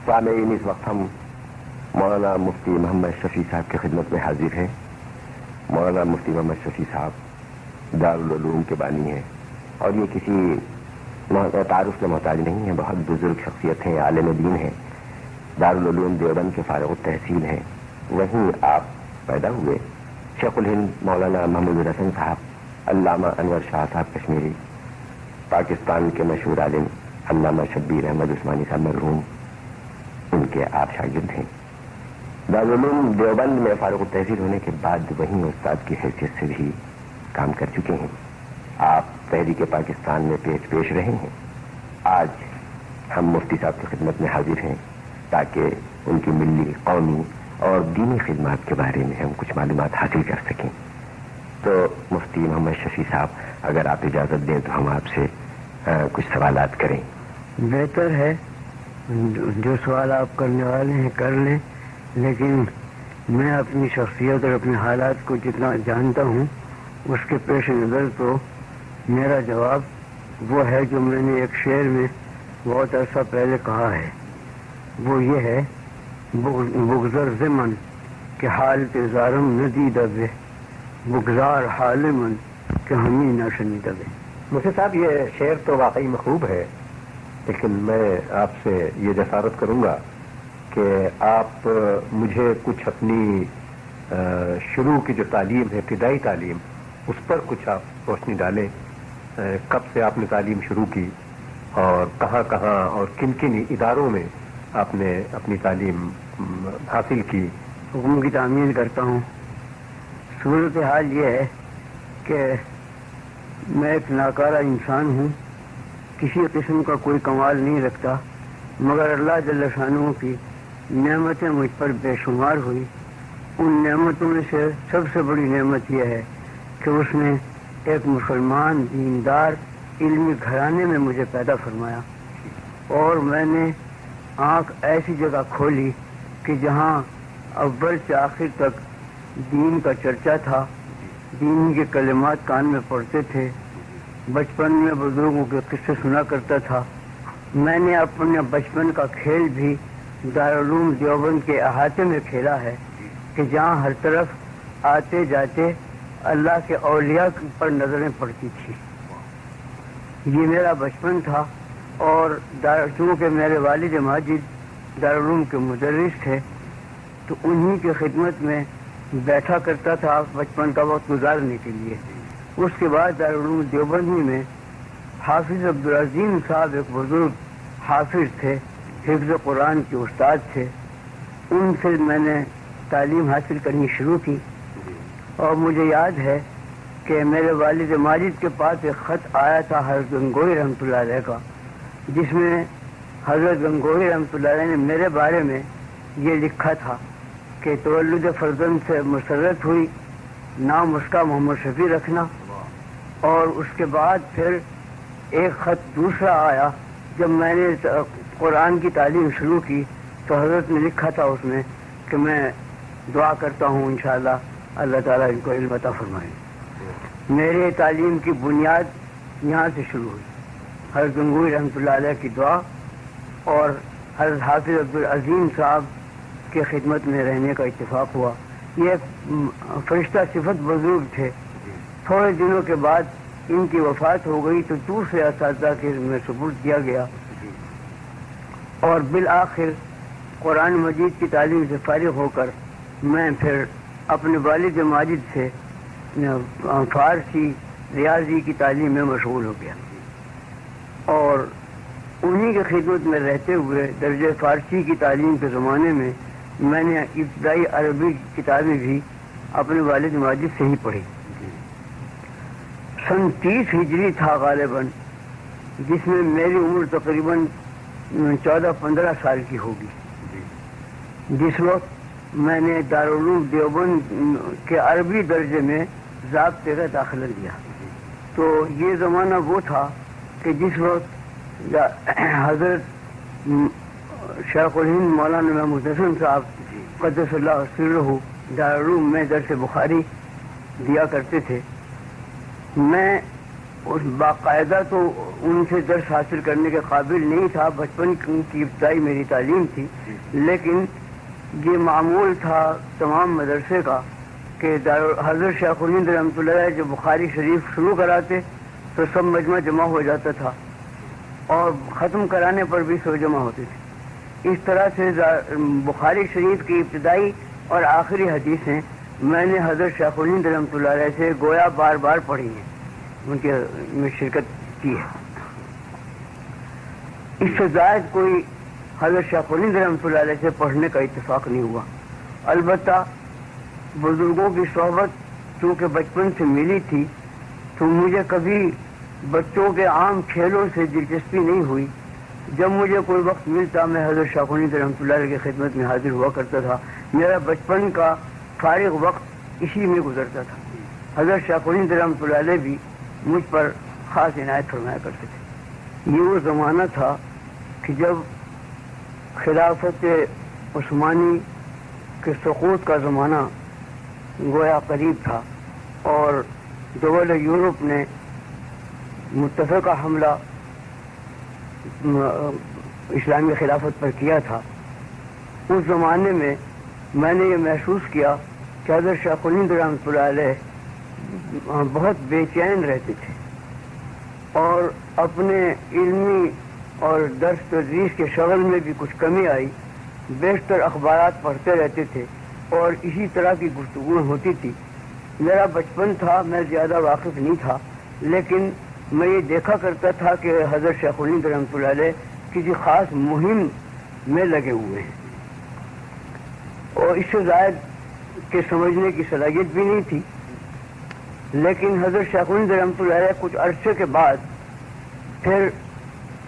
سامعین، اس وقت ہم مولانا مفتی محمد شفیع صاحب کی خدمت میں حاضر ہیں۔ مولانا مفتی محمد شفیع صاحب دارالعلوم کے بانی ہیں اور یہ کسی تعارف کے محتاج نہیں ہیں، بہت بزرگ شخصیت ہیں، عالم دین ہیں، دارالعلوم دیوبند کے فارغ التحصیل ہیں۔ وہیں آپ پیدا ہوئے۔ شیخ الہند مولانا محمود الحسن صاحب، علامہ انور شاہ صاحب کشمیری، پاکستان کے مشہور عالم علامہ شبیر احمد عثمانی صاحب مرحوم، ان کے آپ شاگرد ہیں۔ دارالعلوم دیوبند میں فارغ التحصیل ہونے کے بعد وہیں استاد کی حیثیت سے بھی کام کر چکے ہیں۔ آپ تحریک پاکستان میں پیش رہے ہیں۔ آج ہم مفتی صاحب کی خدمت میں حاضر ہیں تاکہ ان کی ملی، قومی اور دینی خدمات کے بارے میں ہم کچھ معلومات حاصل کر سکیں۔ تو مفتی محمد شفیع صاحب، اگر آپ اجازت دیں تو ہم آپ سے کچھ سوالات کریں۔ بہتر ہے، جو سوال آپ کرنے والے ہیں کر لیں، لیکن میں اپنی شخصیت اور اپنے حالات کو جتنا جانتا ہوں اس کے پیش نظر تو میرا جواب وہ ہے جو میں نے ایک شعر میں بہت عرصہ پہلے کہا ہے، وہ یہ ہے: بگذر زمن کہ حال تزارم ندیدہ بے، بگزار حال من کہ ہمیں نہ شنیدہ بے۔ مفتی صاحب، یہ شعر تو واقعی مخوب ہے، لیکن میں آپ سے یہ جسارت کروں گا کہ آپ مجھے کچھ اپنی شروع کی جو تعلیم ہے، ابتدائی تعلیم، اس پر کچھ آپ روشنی ڈالیں۔ کب سے آپ نے تعلیم شروع کی اور کہاں کہاں اور کن کن اداروں میں آپ نے اپنی تعلیم حاصل کی؟ حکم کی تعمیل کرتا ہوں۔ صورتحال یہ ہے کہ میں ایک ناکارہ انسان ہوں، کسی قسم کا کوئی کمال نہیں رکھتا، مگر اللہ جل شانہ کی نعمتیں مجھ پر بے شمار ہوئی۔ ان نعمتوں میں سے سب سے بڑی نعمت یہ ہے کہ اس نے ایک مسلمان دیندار علمی گھرانے میں مجھے پیدا فرمایا، اور میں نے آنکھ ایسی جگہ کھولی کہ جہاں اول سے آخر تک دین کا چرچا تھا، دین کے کلمات کان میں پڑھتے تھے، بچپن میں بزرگوں کے قصے سنا کرتا تھا۔ میں نے اپنے بچپن کا کھیل بھی دارالعلوم دیوبند کے احاطے میں کھیلا ہے کہ جہاں ہر طرف آتے جاتے اللہ کے اولیاء پر نظریں پڑتی تھی۔ یہ میرا بچپن تھا، اور چونکہ میرے والد ماجد دارالعلوم کے مدرس تھے تو انہی کی خدمت میں بیٹھا کرتا تھا بچپن کا وقت گزارنے کے لیے۔ اس کے بعد دارالعلوم دیوبندی میں حافظ عبدالعظیم صاحب ایک بزرگ حافظ تھے، حفظ قرآن کے استاد تھے، ان سے میں نے تعلیم حاصل کرنی شروع کی۔ اور مجھے یاد ہے کہ میرے والد ماجد کے پاس ایک خط آیا تھا حضرت گنگوئی رحمۃ اللہ علیہ کا، جس میں حضرت گنگوئی رحمۃ اللہ علیہ نے میرے بارے میں یہ لکھا تھا کہ تولد فرزند سے مسرت ہوئی، نام اس کا محمد شفیع رکھنا۔ اور اس کے بعد پھر ایک خط دوسرا آیا جب میں نے قرآن کی تعلیم شروع کی، تو حضرت نے لکھا تھا اس میں کہ میں دعا کرتا ہوں انشاءاللہ اللہ تعالیٰ ان کو علم عطا فرمائے۔ میرے تعلیم کی بنیاد یہاں سے شروع ہوئی، حضرت گنگوئی رحمۃ اللہ علیہ کی دعا اور حضرت حافظ عبدالعظیم صاحب کی خدمت میں رہنے کا اتفاق ہوا۔ یہ ایک فرشتہ صفت بزرگ تھے۔ تھوڑے دنوں کے بعد ان کی وفات ہو گئی تو دوسرے اساتذہ کے میں سپرد کیا گیا، اور بالآخر قرآن مجید کی تعلیم سے فارغ ہو کر میں پھر اپنے والد ماجد سے فارسی ریاضی کی تعلیم میں مشغول ہو گیا، اور انہی کی خدمت میں رہتے ہوئے درجہ فارسی کی تعلیم کے زمانے میں میں نے ابتدائی عربی کتابیں بھی اپنے والد ماجد سے ہی پڑھی۔ سن 30 ہجری تھا غالباً، جس میں میری عمر تقریباً 14-15 سال کی ہوگی، جس وقت میں نے دارالعلوم دیوبند کے عربی درجے میں ضابطے کا داخلہ لیا۔ تو یہ زمانہ وہ تھا کہ جس وقت حضرت شیخ الہند مولانا محمود الحسن صاحب قدس اللہ سرہ دارالعلوم میں درس بخاری دیا کرتے تھے۔ میں اس باقاعدہ تو ان سے درس حاصل کرنے کے قابل نہیں تھا، بچپن کی ابتدائی میری تعلیم تھی، لیکن یہ معمول تھا تمام مدرسے کا کہ حضرت شیخ الہند رحمۃ اللہ علیہ جو بخاری شریف شروع کراتے تو سب مجمع جمع ہو جاتا تھا اور ختم کرانے پر بھی سب جمع ہوتے تھے۔ اس طرح سے بخاری شریف کی ابتدائی اور آخری حدیثیں میں نے حضرت شیخ الہند رحمۃ اللہ علیہ سے گویا بار بار پڑھی ہیں، ان کے میں شرکت کی ہے۔ اس سے زائد کوئی حضرت شیخ الہند رحمۃ اللہ علیہ سے پڑھنے کا اتفاق نہیں ہوا۔ البتہ بزرگوں کی صحبت چونکہ بچپن سے ملی تھی تو مجھے کبھی بچوں کے عام کھیلوں سے دلچسپی نہیں ہوئی۔ جب مجھے کوئی وقت ملتا میں حضرت شیخ الہند رحمۃ اللہ علیہ کی خدمت میں حاضر ہوا کرتا تھا۔ میرا بچپن کا فارغ وقت اسی میں گزرتا تھا۔ حضرت شیخ الہند رحمۃ اللہ علیہ بھی مجھ پر خاص عنایت فرمایا کرتے تھے۔ یہ وہ زمانہ تھا کہ جب خلافت عثمانی کے سقوط کا زمانہ گویا قریب تھا اور دول یورپ نے متفقہ حملہ اسلامی خلافت پر کیا تھا۔ اس زمانے میں میں نے یہ محسوس کیا کہ حضرت شیخ الہند رحمۃ اللہ علیہ بہت بے چین رہتے تھے اور اپنے علمی اور درس تدریس کے شغل میں بھی کچھ کمی آئی، بیشتر اخبارات پڑھتے رہتے تھے اور اسی طرح کی گفتگو ہوتی تھی۔ میرا بچپن تھا، میں زیادہ واقف نہیں تھا، لیکن میں یہ دیکھا کرتا تھا کہ حضرت شیخ الہند رحمۃ اللہ علیہ کسی خاص مہم میں لگے ہوئے ہیں اور اس سے زائد کے سمجھنے کی صلاحیت بھی نہیں تھی۔ لیکن حضرت شیخ الہند رحمۃ اللہ علیہ کچھ عرصے کے بعد پھر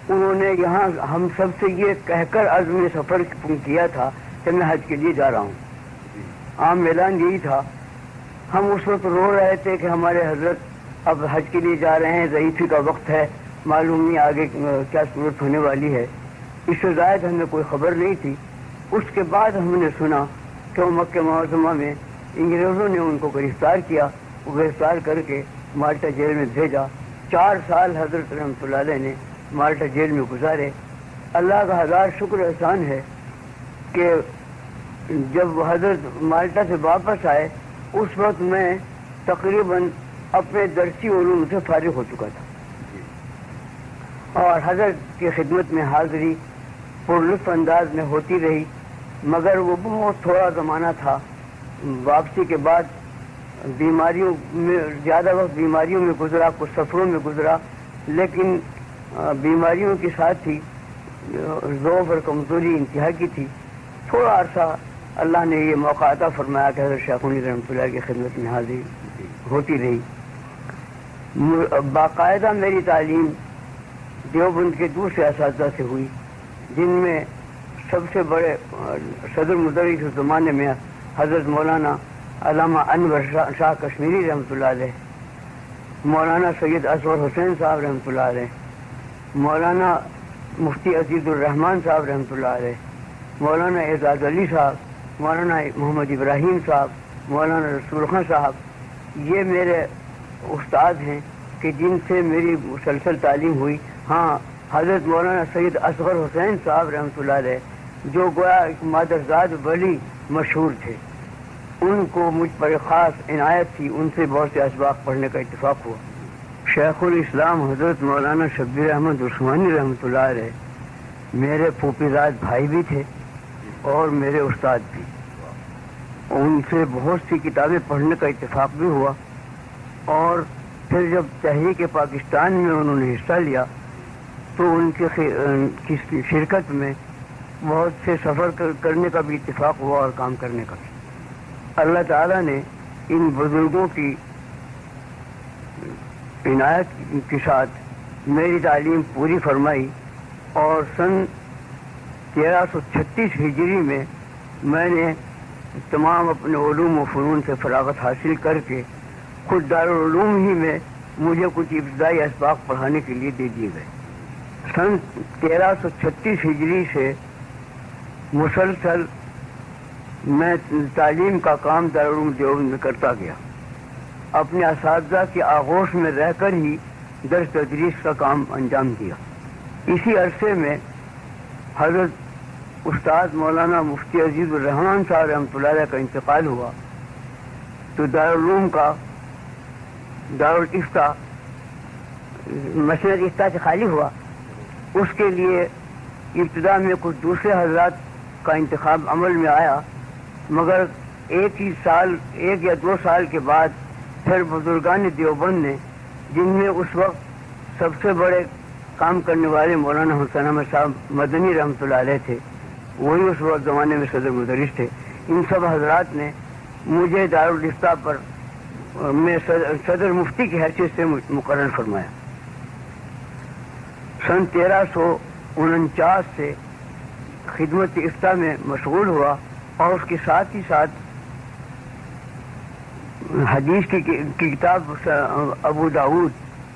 انہوں نے یہاں ہم سب سے یہ کہہ کر عزم سفر کیا تھا کہ میں حج کے لیے جا رہا ہوں۔ عام اعلان یہی تھا۔ ہم اس وقت رو رہے تھے کہ ہمارے حضرت اب حج کے لیے جا رہے ہیں، ضعیفی کا وقت ہے، معلوم نہیں آگے کیا صورت ہونے والی ہے۔ اس سے زائد ہمیں کوئی خبر نہیں تھی۔ اس کے بعد ہم نے سنا کہ وہ مکہ معظمہ میں انگریزوں نے ان کو گرفتار کیا، وہ گرفتار کر کے مالٹا جیل میں بھیجا۔ 4 سال حضرت رحمۃ اللہ علیہ نے مالٹا جیل میں گزارے۔ اللہ کا ہزار شکر احسان ہے کہ جب حضرت مالٹا سے واپس آئے اس وقت میں تقریباً اپنے درسی علوم سے فارغ ہو چکا تھا اور حضرت کی خدمت میں حاضری پرلطف انداز میں ہوتی رہی، مگر وہ بہت تھوڑا زمانہ تھا۔ واپسی کے بعد بیماریوں میں زیادہ وقت بیماریوں میں گزرا، کچھ سفروں میں گزرا، لیکن بیماریوں کے ساتھ ہی ضعف اور کمزوری انتہا کی تھی۔ تھوڑا عرصہ اللہ نے یہ موقع عطا فرمایا کہ حضرت شیخ الہند رحمۃ اللہ کی خدمت میں حاضری ہوتی رہی۔ باقاعدہ میری تعلیم دیوبند کے دوسرے اساتذہ سے ہوئی، جن میں سب سے بڑے صدر مدرس اس زمانے میں حضرت مولانا علامہ انور شاہ کشمیری رحمۃ اللہ علیہ، مولانا سید اصغر حسین صاحب رحمۃ اللہ علیہ، مولانا مفتی عزیز الرحمان صاحب رحمۃ اللہ علیہ، مولانا اعزاز علی صاحب، مولانا محمد ابراہیم صاحب، مولانا رسول خان صاحب، یہ میرے استاد ہیں کہ جن سے میری مسلسل تعلیم ہوئی۔ ہاں، حضرت مولانا سید اصغر حسین صاحب رحمۃ اللہ علیہ جو گویا ایک مادرزاد ولی مشہور تھے، ان کو مجھ پر خاص عنایت تھی، ان سے بہت سے اسباق پڑھنے کا اتفاق ہوا۔ شیخ الاسلام حضرت مولانا شبیر احمد عثمانی رحمۃ اللہ علیہ میرے پھوپھیزاد بھائی بھی تھے اور میرے استاد بھی۔ ان سے بہت سی کتابیں پڑھنے کا اتفاق بھی ہوا اور پھر جب تحریک پاکستان میں انہوں نے حصہ لیا تو ان کی شرکت میں بہت سے سفر کرنے کا بھی اتفاق ہوا اور کام کرنے کا بھی۔ اللہ تعالیٰ نے ان بزرگوں کی عنایت کے ساتھ میری تعلیم پوری فرمائی اور سن 1336 ہجری میں میں نے تمام اپنے علوم و فنون سے فراغت حاصل کر کے خود دارالعلوم ہی میں مجھے کچھ ابتدائی اسباق پڑھانے کے لیے دے دیے گئے۔ سن 1336 ہجری سے مسلسل میں تعلیم کا کام دارالعلوم دیوبند میں کرتا گیا۔ اپنے اساتذہ کے آغوش میں رہ کر ہی درس تدریس کا کام انجام دیا۔ اسی عرصے میں حضرت استاد مولانا مفتی عزیز الرحمان صاحب رحمۃ اللہ علیہ کا انتقال ہوا، تو دارالعلوم کا دارالفتہ مسجد افتاح سے خالی ہوا۔ اس کے لیے ابتدا میں کچھ دوسرے حضرات کا انتخاب عمل میں آیا، مگر ایک یا دو سال کے بعد پھر بزرگان دیوبند نے، جن میں اس وقت سب سے بڑے کام کرنے والے مولانا حسین احمد صاحب مدنی رحمۃ اللہ علیہ تھے، وہی اس وقت زمانے میں صدر مدرس تھے، ان سب حضرات نے مجھے دارالفتہ پر میں صدر مفتی کی حیثیت سے مقرر فرمایا۔ سن 1349 سے خدمت افتاح میں مشغول ہوا، اور اس کے ساتھ ہی ساتھ حدیث کی کتاب ابو داؤد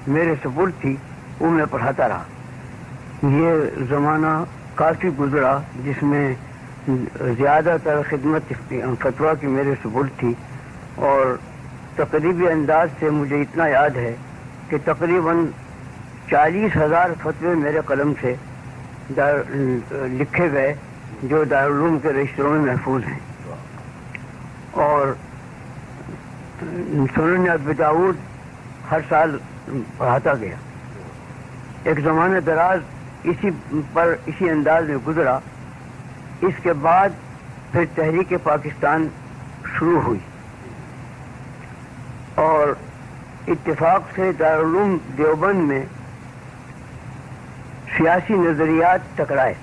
میرے سپرد تھی، وہ میں پڑھاتا رہا۔ یہ زمانہ کافی گزرا جس میں زیادہ تر خدمت فتویٰ کی میرے سپرد تھی، اور تقریبی انداز سے مجھے اتنا یاد ہے کہ تقریباً 40,000 فتوے میرے قلم سے لکھے گئے جو دارالعلوم کے رجسٹروں میں محفوظ ہیں، اور سنن ابی داؤد ہر سال پڑھاتا گیا۔ ایک زمانہ دراز اسی انداز میں گزرا۔ اس کے بعد پھر تحریک پاکستان شروع ہوئی، اور اتفاق سے دارالعلوم دیوبند میں سیاسی نظریات ٹکرائے۔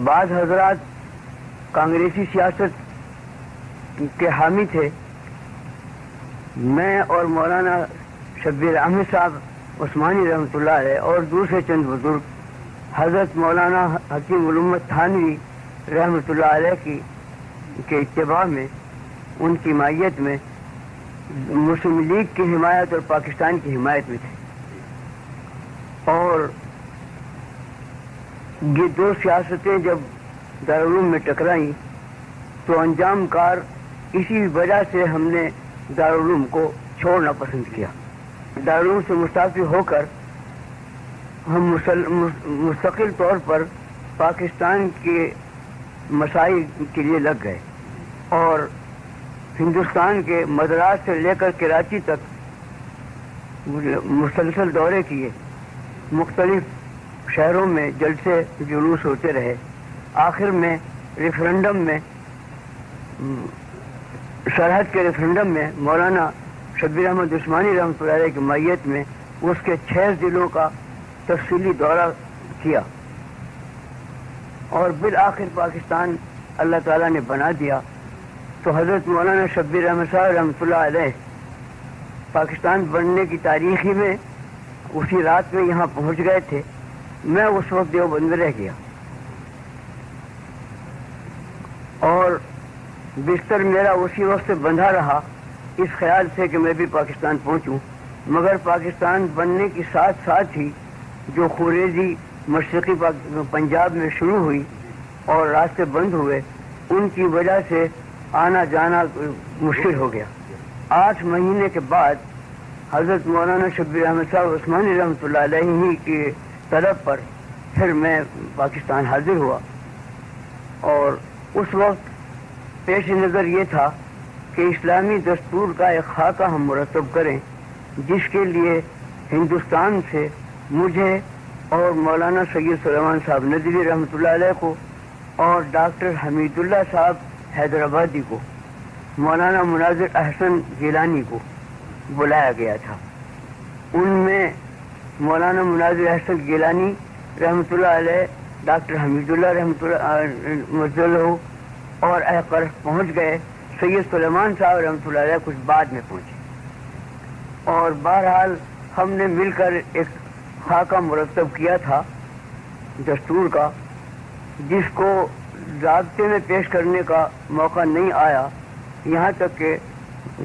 بعض حضرات کانگریسی سیاست کے حامی تھے، میں اور مولانا شبیر احمد صاحب عثمانی رحمۃ اللہ علیہ اور دوسرے چند بزرگ حضرت مولانا حکیم علومت تھانوی رحمۃ اللہ علیہ کے اتباع میں، ان کی مائیت میں مسلم لیگ کی حمایت اور پاکستان کی حمایت میں تھے، اور یہ دو سیاستیں جب دارالعلوم میں ٹکرائیں تو انجام کار اسی وجہ سے ہم نے دارالعلوم کو چھوڑنا پسند کیا۔ دارالعلوم سے مستعفی ہو کر ہم مستقل طور پر پاکستان کے مسائل کے لیے لگ گئے، اور ہندوستان کے مدراس سے لے کر کراچی تک مسلسل دورے کیے، مختلف شہروں میں جلسے جلوس ہوتے رہے۔ آخر میں ریفرنڈم میں، سرحد کے ریفرنڈم میں مولانا شبیر احمد عثمانی رحمۃ اللہ علیہ کی مائیت میں اس کے 6 ضلعوں کا تفصیلی دورہ کیا، اور بالآخر پاکستان اللہ تعالیٰ نے بنا دیا۔ تو حضرت مولانا شبیر احمد صاحب رحمۃ اللہ علیہ پاکستان بننے کی تاریخی میں اسی رات میں یہاں پہنچ گئے تھے، میں اس وقت دیوبند میں رہ گیا، اور بستر میرا اسی وقت سے بندھا رہا اس خیال سے کہ میں بھی پاکستان پہنچوں، مگر پاکستان بننے کے ساتھ ساتھ ہی جو خوریزی مشرقی پنجاب میں شروع ہوئی اور راستے بند ہوئے، ان کی وجہ سے آنا جانا مشکل ہو گیا۔ 8 مہینے کے بعد حضرت مولانا شبیر احمد صاحب عثمانی رحمۃ اللہ علیہ ہی کی طلب پر پھر میں پاکستان حاضر ہوا، اور اس وقت پیش نظر یہ تھا کہ اسلامی دستور کا ایک خاکہ ہم مرتب کریں، جس کے لیے ہندوستان سے مجھے اور مولانا سید سلیمان صاحب ندوی رحمۃ اللہ علیہ کو اور ڈاکٹر حمید اللہ صاحب حیدرآبادی کو، مولانا مناظر احسن گیلانی کو بلایا گیا تھا۔ ان میں مولانا مناظر احسن گیلانی رحمۃ اللہ علیہ، ڈاکٹر حمید اللہ رحمۃ اللہ اور احقر پہنچ گئے، سید سلیمان صاحب رحمۃ اللہ علیہ کچھ بعد میں پہنچے، اور بہرحال ہم نے مل کر ایک خاکہ مرتب کیا تھا دستور کا، جس کو ضابطے میں پیش کرنے کا موقع نہیں آیا، یہاں تک کہ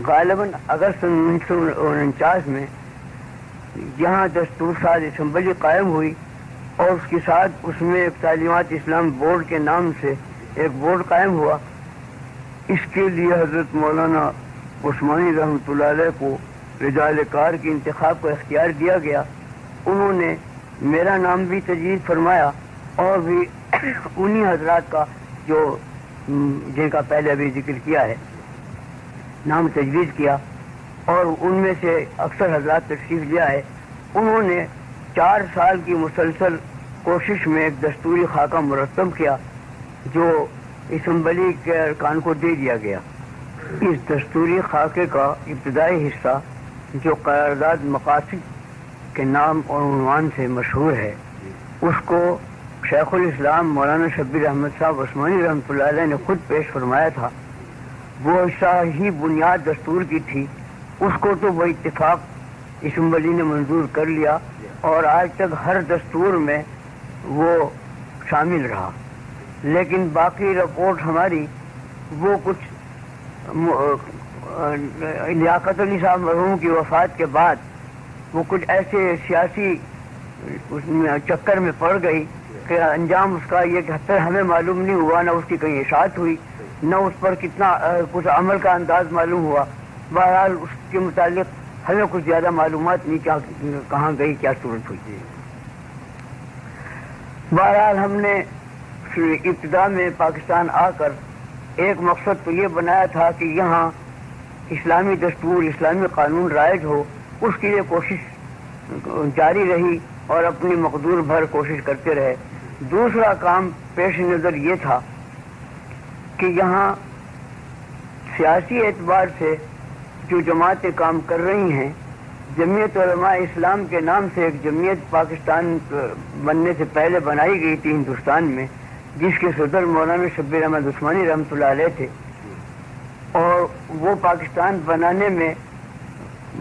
غالباً اگست 1949 میں یہاں دستور ساز اسمبلی قائم ہوئی، اور اس کے ساتھ اس میں ایک تعلیمات اسلام بورڈ کے نام سے ایک بورڈ قائم ہوا۔ اس کے لیے حضرت مولانا عثمانی رحمۃ اللہ علیہ کو رجال کار کے انتخاب کو اختیار دیا گیا، انہوں نے میرا نام بھی تجویز فرمایا اور بھی انہی حضرات کا جو جن کا پہلے ابھی ذکر کیا ہے نام تجویز کیا، اور ان میں سے اکثر حضرات تشریف لیا ہے۔ انہوں نے 4 سال کی مسلسل کوشش میں ایک دستوری خاکہ مرتب کیا جو اسمبلی کے ارکان کو دے دیا گیا۔ اس دستوری خاکے کا ابتدائی حصہ جو قرارداد مقاصد کے نام اور عنوان سے مشہور ہے، اس کو شیخ الاسلام مولانا شبیر احمد صاحب عثمانی رحمۃ اللہ علیہ نے خود پیش فرمایا تھا۔ وہ حصہ ہی بنیاد دستور کی تھی، اس کو تو وہ اتفاق اسمبلی نے منظور کر لیا اور آج تک ہر دستور میں وہ شامل رہا۔ لیکن باقی رپورٹ ہماری وہ کچھ لیاقت علی صاحب مرحوم کی وفات کے بعد وہ کچھ ایسے سیاسی چکر میں پڑ گئی کہ انجام اس کا یہ کہ ہمیں معلوم نہیں ہوا، نہ اس کی کہیں اشاعت ہوئی، نہ اس پر کتنا کچھ عمل کا انداز معلوم ہوا۔ بہرحال اس کے متعلق ہمیں کچھ زیادہ معلومات نہیں کہاں گئی، کیا صورت ہوئی۔ بہرحال ہم نے ابتدا میں پاکستان آ کر ایک مقصد تو یہ بنایا تھا کہ یہاں اسلامی دستور، اسلامی قانون رائج ہو، اس کے لیے کوشش جاری رہی اور اپنی مقدور بھر کوشش کرتے رہے۔ دوسرا کام پیش نظر یہ تھا کہ یہاں سیاسی اعتبار سے جو جماعتیں کام کر رہی ہیں، جمعیت علماء اسلام کے نام سے ایک جمعیت پاکستان بننے سے پہلے بنائی گئی تھی ہندوستان میں، جس کے صدر مولانا شبیر احمد عثمانی رحمۃ اللہ علیہ تھے، اور وہ پاکستان بنانے میں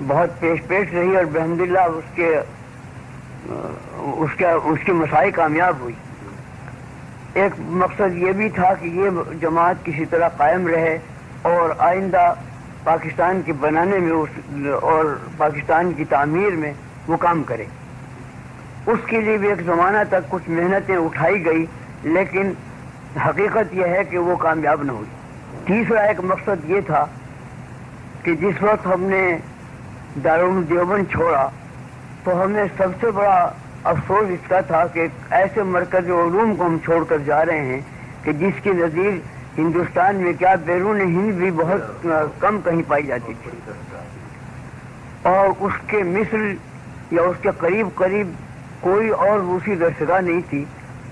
بہت پیش رہی اور بحمداللہ اس کے مساعی کامیاب ہوئی۔ ایک مقصد یہ بھی تھا کہ یہ جماعت کسی طرح قائم رہے اور آئندہ پاکستان کے بنانے میں اور پاکستان کی تعمیر میں وہ کام کرے۔ اس کے لیے بھی ایک زمانہ تک کچھ محنتیں اٹھائی گئی، لیکن حقیقت یہ ہے کہ وہ کامیاب نہ ہوئی۔ تیسرا ایک مقصد یہ تھا کہ جس وقت ہم نے دارالعلوم دیوبند چھوڑا تو ہمیں سب سے بڑا افسوس اس کا تھا کہ ایسے مرکز علوم کو ہم چھوڑ کر جا رہے ہیں کہ جس کی نظیر ہندوستان میں کیا بیرون ہند بھی بہت کم کہیں پائی جاتی تھی، اور اس کے مثل یا اس کے قریب کوئی اور روسی درسگاہ نہیں تھی۔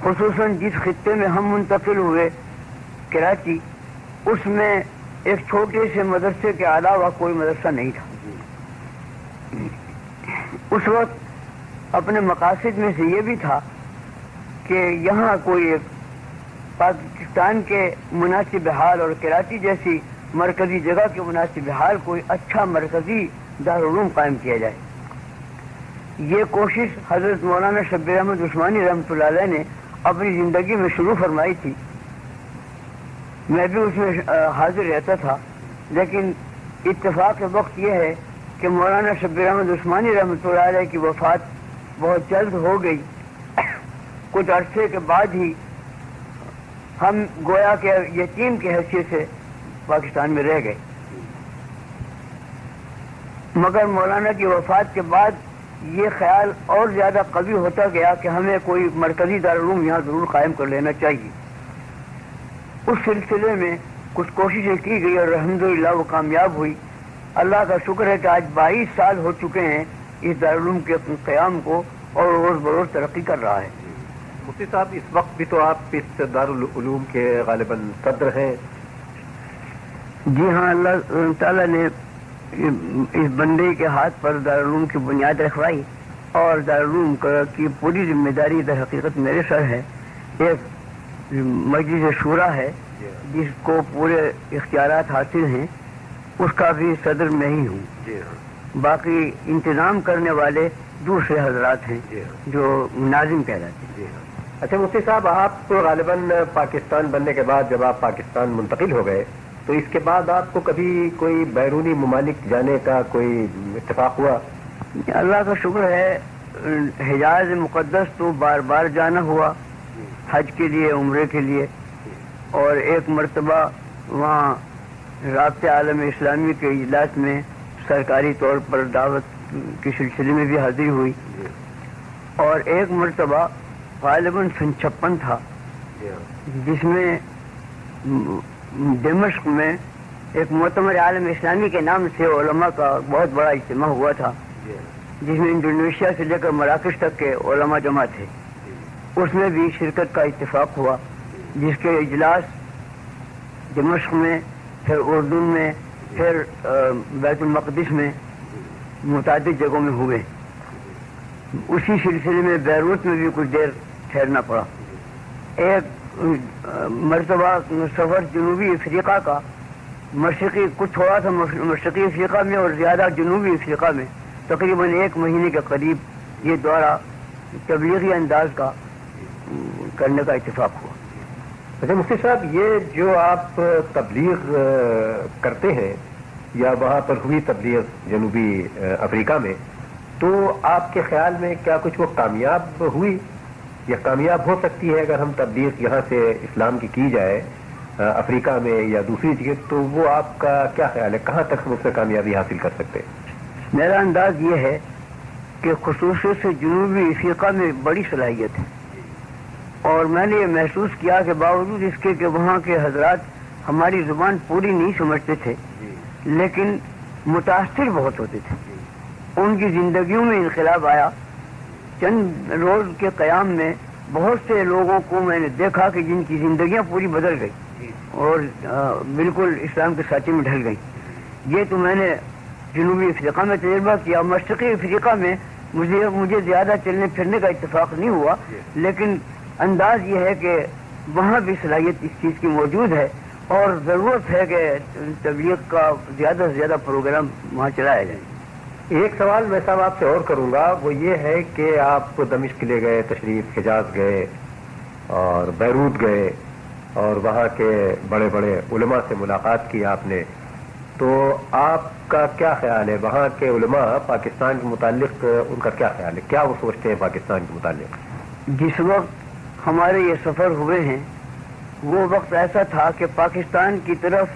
خصوصاً جس خطے میں ہم منتقل ہوئے کراچی، اس میں ایک چھوٹے سے مدرسے کے علاوہ کوئی مدرسہ نہیں تھا۔ اس وقت اپنے مقاصد میں سے یہ بھی تھا کہ یہاں کوئی ایک پاکستان کے مناسب حال اور کراچی جیسی مرکزی جگہ کے مناسب حال کوئی اچھا مرکزی دارالعلوم قائم کیا جائے۔ یہ کوشش حضرت مولانا شبیر احمد عثمانی رحمۃ اللہ علیہ نے اپنی زندگی میں شروع فرمائی تھی۔ میں بھی اس میں حاضر رہتا تھا، لیکن اتفاق وقت یہ ہے کہ مولانا شبیر احمد عثمانی رحمۃ اللہ علیہ کی وفات بہت جلد ہو گئی۔ کچھ عرصے کے بعد ہی ہم گویا کہ یتیم کی حیثیت سے پاکستان میں رہ گئے، مگر مولانا کی وفات کے بعد یہ خیال اور زیادہ قوی ہوتا گیا کہ ہمیں کوئی مرکزی دارالعلوم یہاں ضرور قائم کر لینا چاہیے۔ اس سلسلے میں کچھ کوششیں کی گئی اور الحمدللہ وہ کامیاب ہوئی۔ اللہ کا شکر ہے کہ آج 22 سال ہو چکے ہیں اس دارالعلوم کے قیام کو، اور روز بروز ترقی کر رہا ہے۔ مفتی صاحب، اس وقت بھی تو آپ اس دارالعلوم کے غالباً صدر ہیں؟ جی ہاں، اللہ تعالیٰ نے اس بندے کے ہاتھ پر دارالعلوم کی بنیاد رکھوائی، اور دارالعلوم کی پوری ذمہ داری در حقیقت میرے سر ہے۔ ایک مجلس شورا ہے جس کو پورے اختیارات حاصل ہیں، اس کا بھی صدر میں ہی ہوں۔ باقی انتظام کرنے والے دوسرے حضرات ہیں جو ناظم کہلاتے ہیں۔ اچھا مفتی صاحب، آپ تو غالباً پاکستان بننے کے بعد جب آپ پاکستان منتقل ہو گئے تو اس کے بعد آپ کو کبھی کوئی بیرونی ممالک جانے کا کوئی اتفاق ہوا؟ اللہ کا شکر ہے، حجاز مقدس تو بار بار جانا ہوا حج کے لیے، عمرے کے لیے، اور ایک مرتبہ وہاں رابطہ عالم اسلامی کے اجلاس میں سرکاری طور پر دعوت کے سلسلے میں بھی حاضر ہوئی، اور ایک مرتبہ غالباً سن 56 تھا، جس میں دمشق میں ایک مؤتمر عالم اسلامی کے نام سے علماء کا بہت بڑا اجتماع ہوا تھا، جس میں انڈونیشیا سے لے کر مراکش تک کے علماء جمع تھے۔ اس میں بھی شرکت کا اتفاق ہوا، جس کے اجلاس دمشق میں، پھر اردن میں، پھر بیت المقدس میں، متعدد جگہوں میں ہوئے۔ اسی سلسلے میں بیروت میں بھی کچھ دیر ٹھہرنا پڑا۔ ایک مرتبہ سفر جنوبی افریقہ کا، مشرقی کچھ تھوڑا سا مشرقی افریقہ میں اور زیادہ جنوبی افریقہ میں، تقریباً 1 مہینے کے قریب یہ دورہ تبلیغی انداز کا کرنے کا اتفاق ہوا۔ اچھا مفتی صاحب، یہ جو آپ تبلیغ کرتے ہیں یا وہاں پر ہوئی تبلیغ جنوبی افریقہ میں، تو آپ کے خیال میں کیا کچھ وہ کامیاب ہوئی یا کامیاب ہو سکتی ہے؟ اگر ہم تبلیغ یہاں سے اسلام کی جائے افریقہ میں یا دوسری جگہ، تو وہ آپ کا کیا خیال ہے، کہاں تک ہم اس سے کامیابی حاصل کر سکتے ہیں؟ میرا انداز یہ ہے کہ خصوصیت سے جنوبی افریقہ میں بڑی صلاحیت ہے، اور میں نے یہ محسوس کیا کہ باوجود اس کے کہ وہاں کے حضرات ہماری زبان پوری نہیں سمجھتے تھے، لیکن متاثر بہت ہوتے تھے۔ ان کی زندگیوں میں انقلاب آیا۔ چند روز کے قیام میں بہت سے لوگوں کو میں نے دیکھا کہ جن کی زندگیاں پوری بدل گئی اور بالکل اسلام کے ساتھی میں ڈھل گئی۔ یہ تو میں نے جنوبی افریقہ میں تجربہ کیا۔ مشرقی افریقہ میں مجھے زیادہ چلنے پھرنے کا اتفاق نہیں ہوا، لیکن انداز یہ ہے کہ وہاں بھی صلاحیت اس چیز کی موجود ہے، اور ضرورت ہے کہ تبلیغ کا زیادہ سے زیادہ پروگرام وہاں چلایا جائے۔ ایک سوال میں صاحب آپ سے اور کروں گا، وہ یہ ہے کہ آپ دمشق لے گئے تشریف، حجاز گئے اور بیروت گئے اور وہاں کے بڑے بڑے علماء سے ملاقات کی آپ نے، تو آپ کا کیا خیال ہے وہاں کے علماء پاکستان کے متعلق، ان کا کیا خیال ہے، کیا وہ سوچتے ہیں پاکستان کے متعلق؟ جس وقت ہمارے یہ سفر ہوئے ہیں وہ وقت ایسا تھا کہ پاکستان کی طرف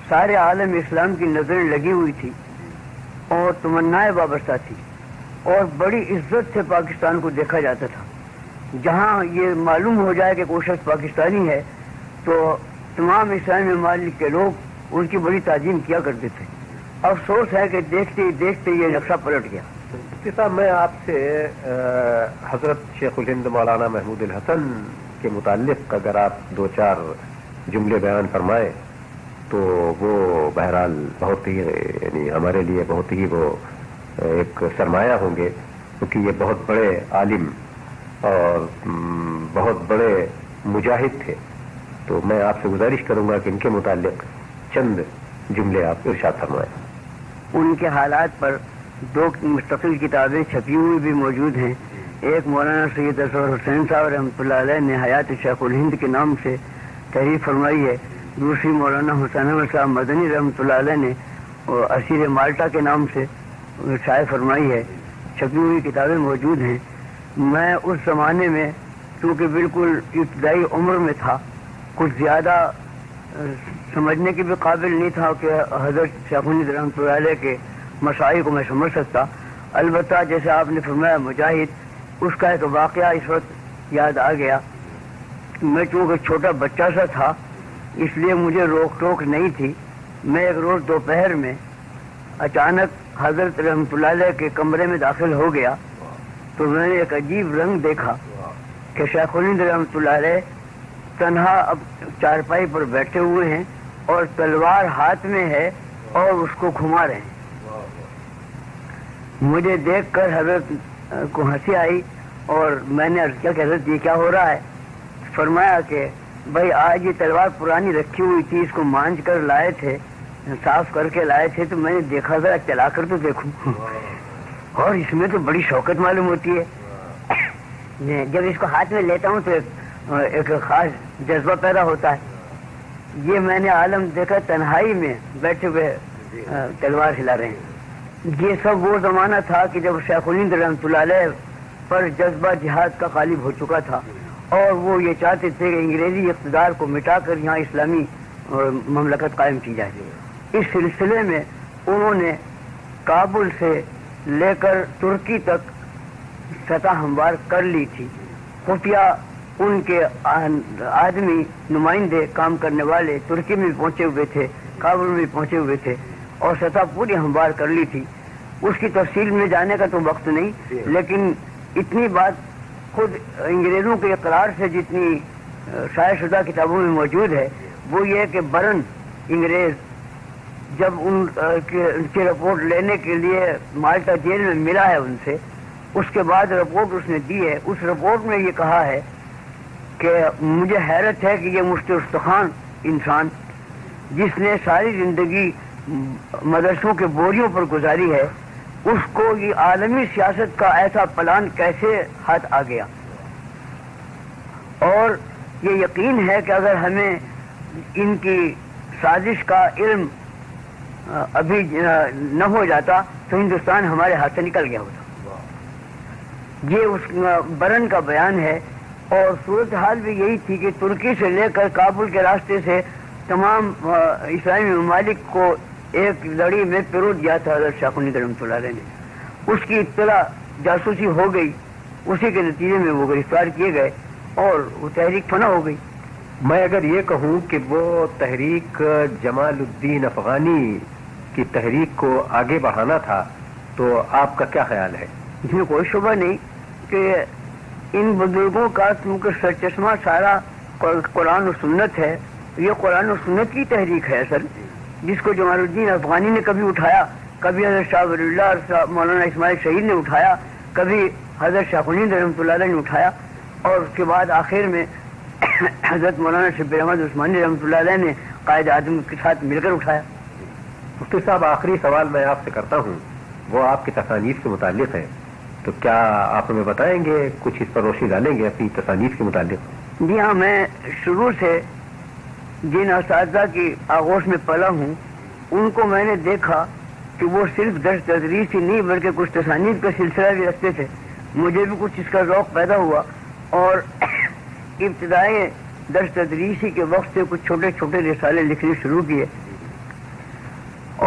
سارے عالم اسلام کی نظر لگی ہوئی تھی اور تمنائیں وابستہ تھی، اور بڑی عزت سے پاکستان کو دیکھا جاتا تھا۔ جہاں یہ معلوم ہو جائے کہ کوئی شخص پاکستانی ہے تو تمام اسلامی ممالک کے لوگ ان کی بڑی تعظیم کیا کرتے تھے۔ افسوس ہے کہ دیکھتے ہی دیکھتے یہ نقشہ پلٹ گیا۔ مفتی صاحب، میں آپ سے حضرت شیخ الہند مولانا محمود الحسن کے متعلق اگر آپ 2-4 جملے بیان فرمائیں تو وہ بہرحال بہت ہی، یعنی ہمارے لیے بہت ہی وہ ایک سرمایہ ہوں گے، کیونکہ یہ بہت بڑے عالم اور بہت بڑے مجاہد تھے۔ تو میں آپ سے گزارش کروں گا کہ ان کے متعلق چند جملے آپ ارشاد فرمائیں۔ ان کے حالات پر 2 مستقل کتابیں چھپی ہوئی بھی موجود ہیں۔ ایک مولانا سید اصغر حسین صاحب رحمۃ اللہ علیہ نے حیات شیخ الہند کے نام سے تحریر فرمائی ہے، دوسری مولانا حسین احمد صاحب مدنی رحمۃ اللہ علیہ نے اسیر مالٹا کے نام سے شائع فرمائی ہے۔ چھپی ہوئی کتابیں موجود ہیں۔ میں اس زمانے میں چونکہ بالکل ابتدائی عمر میں تھا، کچھ زیادہ سمجھنے کے بھی قابل نہیں تھا کہ حضرت شیخ الہند رحمۃ اللہ علیہ کے مسائل کو میں سمجھ سکتا۔ البتہ جیسے آپ نے فرمایا مجاہد، اس کا ایک واقعہ اس وقت یاد آ گیا۔ میں چونکہ چھوٹا بچہ سا تھا، اس لیے مجھے روک ٹوک نہیں تھی۔ میں ایک روز دوپہر میں اچانک حضرت رحمۃ اللہ علیہ کے کمرے میں داخل ہو گیا تو میں نے ایک عجیب رنگ دیکھا کہ شیخ الہند رحمۃ اللہ علیہ تنہا اب چارپائی پر بیٹھے ہوئے ہیں اور تلوار ہاتھ میں ہے اور اس کو گھما رہے ہیں۔ مجھے دیکھ کر حضرت کو ہنسی آئی اور میں نے عرض کیا کہ حضرت یہ کیا ہو رہا ہے؟ فرمایا کہ بھائی آج یہ تلوار پرانی رکھی ہوئی تھی، اس کو مانج کر لائے تھے، صاف کر کے لائے تھے، تو میں نے دیکھا ذرا چلا کر تو دیکھوں، اور اس میں تو بڑی شوقت معلوم ہوتی ہے۔ جب اس کو ہاتھ میں لیتا ہوں تو ایک خاص جذبہ پیدا ہوتا ہے۔ یہ میں نے عالم دیکھا تنہائی میں بیٹھے ہوئے تلوار ہلا رہے ہیں۔ یہ سب وہ زمانہ تھا کہ جب شیخ الہند رحمۃ اللہ علیہ پر جذبہ جہاد کا غالب ہو چکا تھا، اور وہ یہ چاہتے تھے کہ انگریزی اقتدار کو مٹا کر یہاں اسلامی مملکت قائم کی جائے۔ اس سلسلے میں انہوں نے کابل سے لے کر ترکی تک سطح ہموار کر لی تھی. خفیہ ان کے آدمی نمائندے کام کرنے والے ترکی میں بھی پہنچے ہوئے تھے, کابل میں بھی پہنچے ہوئے تھے اور سطح پوری ہموار کر لی تھی. اس کی تفصیل میں جانے کا تو وقت نہیں, لیکن اتنی بات خود انگریزوں کے اقرار سے جتنی شائع شدہ کتابوں میں موجود ہے وہ یہ کہ برن انگریز جب ان کی رپورٹ لینے کے لیے مالٹا جیل میں ملا ہے ان سے, اس کے بعد رپورٹ اس نے دی ہے. اس رپورٹ میں یہ کہا ہے کہ مجھے حیرت ہے کہ یہ مفتی استخوان انسان جس نے ساری زندگی مدرسوں کے بوریوں پر گزاری ہے, اس کو یہ عالمی سیاست کا ایسا پلان کیسے ہاتھ آ گیا. اور یہ یقین ہے کہ اگر ہمیں ان کی سازش کا علم ابھی نہ ہو جاتا تو ہندوستان ہمارے ہاتھ سے نکل گیا ہوتا. یہ اس برن کا بیان ہے. اور صورتحال بھی یہی تھی کہ ترکی سے لے کر کابل کے راستے سے تمام اسلامی ممالک کو ایک لڑی میں پیرو دیا تھا حضرت شاہ خنید رحمۃ اللہ علیہ نے. اس کی اطلاع جاسوسی ہو گئی, اسی کے نتیجے میں وہ گرفتار کیے گئے اور وہ تحریک فنا ہو گئی. میں اگر یہ کہوں کہ وہ تحریک جمال الدین افغانی کی تحریک کو آگے بڑھانا تھا تو آپ کا کیا خیال ہے؟ اس میں کوئی شبہ نہیں کہ ان بزرگوں کا کیونکہ سرچشمہ سارا قرآن و سنت ہے, یہ قرآن و سنت کی تحریک ہے اصل, جس کو جمال الدین افغانی نے کبھی اٹھایا, کبھی حضرت شاہ ولی اللہ اور مولانا اسماعیل شہید نے اٹھایا, کبھی حضرت شاہ خنید رحمۃ اللہ علیہ نے اٹھایا, اور اس کے بعد آخر میں حضرت مولانا شبیر احمد عثمانی رحمۃ اللہ علیہ نے قائد اعظم کے ساتھ مل کر اٹھایا. مفتی صاحب, آخری سوال میں آپ سے کرتا ہوں, وہ آپ کی تصانیف سے متعلق ہے, تو کیا آپ ہمیں بتائیں گے, کچھ اس پر روشنی ڈالیں گے اپنی تصانیف کے متعلق؟ جی ہاں, میں شروع سے جن اساتذہ کی آغوش میں پلا ہوں ان کو میں نے دیکھا کہ وہ صرف درس تدریس ہی نہیں بلکہ کچھ تصانیف کا سلسلہ بھی رکھتے تھے. مجھے بھی کچھ اس کا ذوق پیدا ہوا اور ابتدائی درس تدریسی کے وقت سے کچھ چھوٹے چھوٹے رسالے لکھنے شروع کیے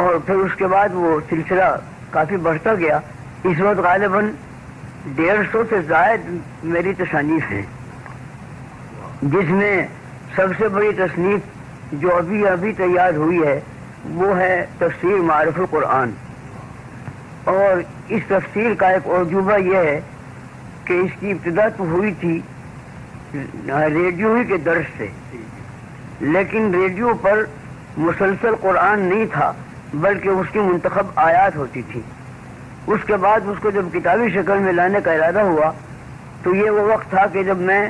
اور پھر اس کے بعد وہ سلسلہ کافی بڑھتا گیا. اس وقت غالباً 150 سے زائد میری تصانیف ہیں, جس میں سب سے بڑی تصنیف جو ابھی تیار ہوئی ہے وہ ہے تفسیر معرف القرآن. اور اس تفسیر کا ایک عجوبہ یہ ہے کہ اس کی ابتدا تو ہوئی تھی ریڈیو ہی کے درس سے, لیکن ریڈیو پر مسلسل قرآن نہیں تھا بلکہ اس کی منتخب آیات ہوتی تھی. اس کے بعد اس کو جب کتابی شکل میں لانے کا ارادہ ہوا تو یہ وہ وقت تھا کہ جب میں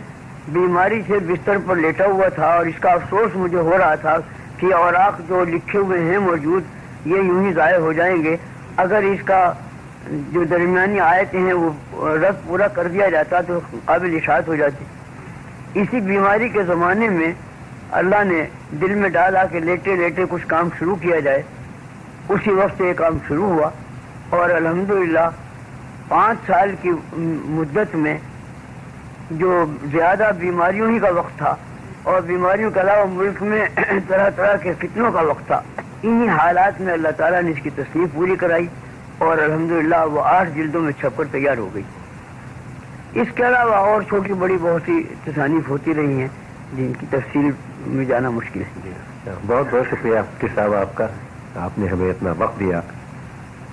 بیماری سے بستر پر لیٹا ہوا تھا اور اس کا افسوس مجھے ہو رہا تھا کہ اوراق جو لکھے ہوئے ہیں موجود یہ یوں ہی ضائع ہو جائیں گے. اگر اس کا جو درمیانی آیتیں ہیں وہ رد پورا کر دیا جاتا تو قابل اشاعت ہو جاتی. اسی بیماری کے زمانے میں اللہ نے دل میں ڈالا کہ لیٹے لیٹے کچھ کام شروع کیا جائے. اسی وقت سے یہ کام شروع ہوا اور الحمدللہ 5 سال کی مدت میں جو زیادہ بیماریوں ہی کا وقت تھا اور بیماریوں کے علاوہ ملک میں طرح طرح کے فتنوں کا وقت تھا, انہی حالات میں اللہ تعالیٰ نے اس کی تصنیف پوری کرائی اور الحمدللہ وہ 8 جلدوں میں چھپ کر تیار ہو گئی. اس کے علاوہ اور چھوٹی بڑی بہت سی تصانیف ہوتی رہی ہیں جن کی تفصیل میں جانا مشکل ہے. بہت بہت شکریہ مفتی صاحب آپ کا, آپ نے ہمیں اتنا وقت دیا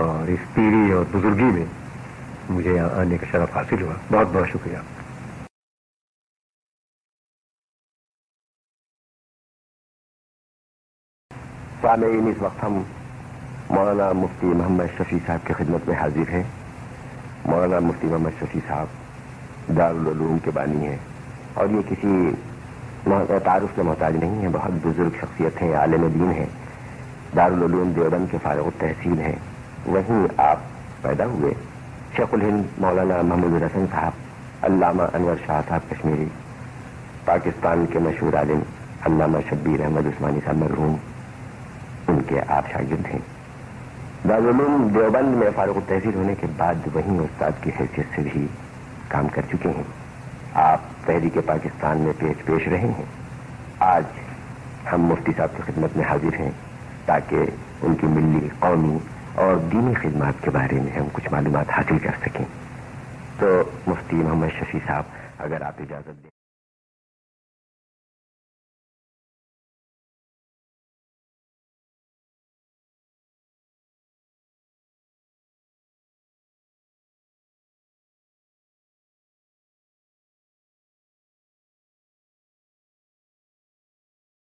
اور اس پیری اور بزرگی میں مجھے یہاں آنے کا شرف حاصل ہوا. بہت بہت شکریہ. سامعین, اس وقت ہم مولانا مفتی محمد شفیع صاحب کی خدمت میں حاضر ہیں. مولانا مفتی محمد شفیع صاحب دارالعلوم کے بانی ہیں اور یہ کسی تعارف کے محتاج نہیں ہیں, بہت بزرگ شخصیت ہیں, عالم دین ہیں. دارالعلوم دیوبند کے فارغ التحصیل ہیں. وہیں آپ پیدا ہوئے. شیخ الہند مولانا محمود الحسن صاحب علامہ انور شاہ صاحب کشمیری, پاکستان کے مشہور عالم علامہ شبیر احمد عثمانی صاحب مرحوم, ان کے آپ شاگرد ہیں. دارالعلوم دیوبند میں فارغ التحصیل ہونے کے بعد وہیں استاد کی حیثیت سے بھی کام کر چکے ہیں. آپ تحریک پاکستان میں پیش رہے ہیں. آج ہم مفتی صاحب کی خدمت میں حاضر ہیں تاکہ ان کی ملی, قومی اور دینی خدمات کے بارے میں ہم کچھ معلومات حاصل کر سکیں. تو مفتی محمد شفیع صاحب اگر آپ اجازت دیں.